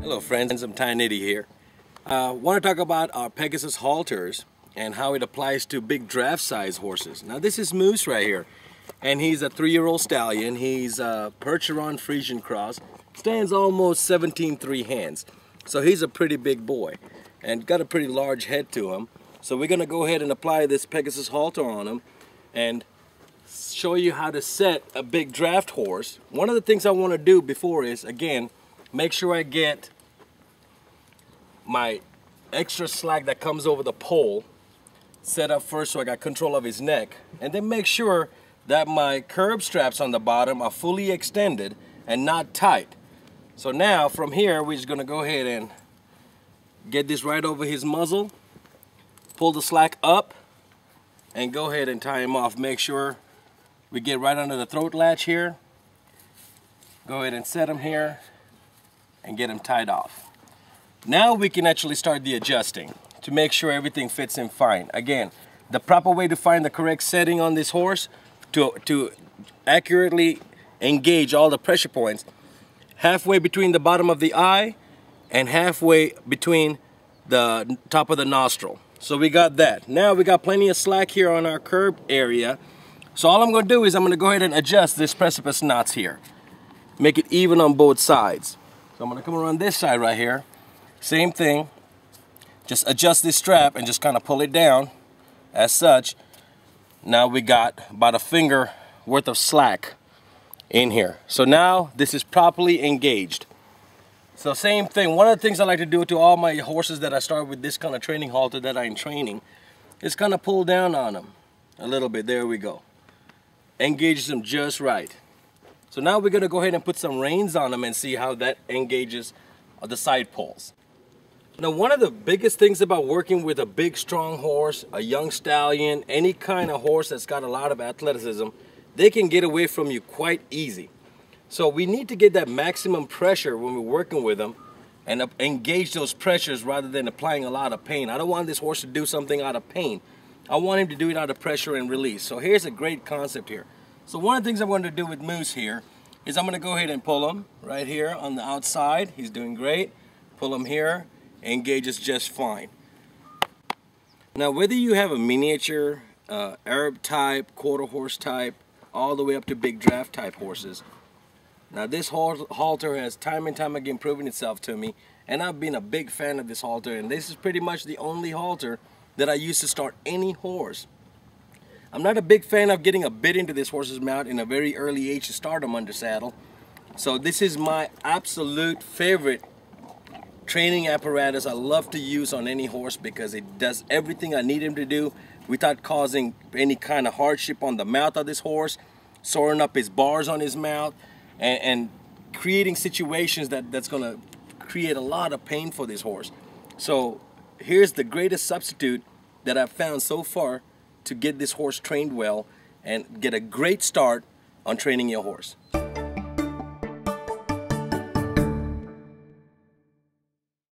Hello friends, I'm Ty Nitty here. I want to talk about our Pegasus halters and how it applies to big draft size horses. Now this is Moose right here, and he's a 3-year-old stallion. He's a Percheron Frisian cross, stands almost 17.3 hands. So he's a pretty big boy and got a pretty large head to him. So we're going to go ahead and apply this Pegasus halter on him and show you how to set a big draft horse. One of the things I want to do before is, again, make sure I get my extra slack that comes over the pole set up first so I got control of his neck, and then make sure that my curb straps on the bottom are fully extended and not tight. So now from here we're just going to go ahead and get this right over his muzzle, pull the slack up, and go ahead and tie him off. Make sure we get right under the throat latch here. Go ahead and set him here and get him tied off. Now we can actually start the adjusting to make sure everything fits in fine. Again, the proper way to find the correct setting on this horse to accurately engage all the pressure points, halfway between the bottom of the eye and halfway between the top of the nostril. So we got that. Now we got plenty of slack here on our curb area. So all I'm going to do is I'm going to go ahead and adjust this precipice knots here. Make it even on both sides. So I'm going to come around this side right here. Same thing. Just adjust this strap and just kind of pull it down as such. Now we got about a finger worth of slack in here. So now this is properly engaged. So same thing. One of the things I like to do to all my horses that I start with this kind of training halter that I'm training is kind of pull down on them a little bit. There we go. Engages them just right. So now we're going to go ahead and put some reins on them and see how that engages the side pulls. Now, one of the biggest things about working with a big, strong horse, a young stallion, any kind of horse that's got a lot of athleticism, they can get away from you quite easy. So we need to get that maximum pressure when we're working with them and engage those pressures rather than applying a lot of pain. I don't want this horse to do something out of pain. I want him to do it out of pressure and release. So here's a great concept here. So one of the things I'm going to do with Moose here is I'm going to go ahead and pull him right here on the outside. He's doing great. Pull him here. Engages just fine. Now whether you have a miniature, Arab type, quarter horse type, all the way up to big draft type horses, now this halter has time and time again proven itself to me, and I've been a big fan of this halter, and this is pretty much the only halter that I use to start any horse. I'm not a big fan of getting a bit into this horse's mouth in a very early age to start him under saddle, so this is my absolute favorite training apparatus I love to use on any horse because it does everything I need him to do without causing any kind of hardship on the mouth of this horse, soring up his bars on his mouth, and creating situations that's going to create a lot of pain for this horse. So here's the greatest substitute that I've found so far to get this horse trained well and get a great start on training your horse.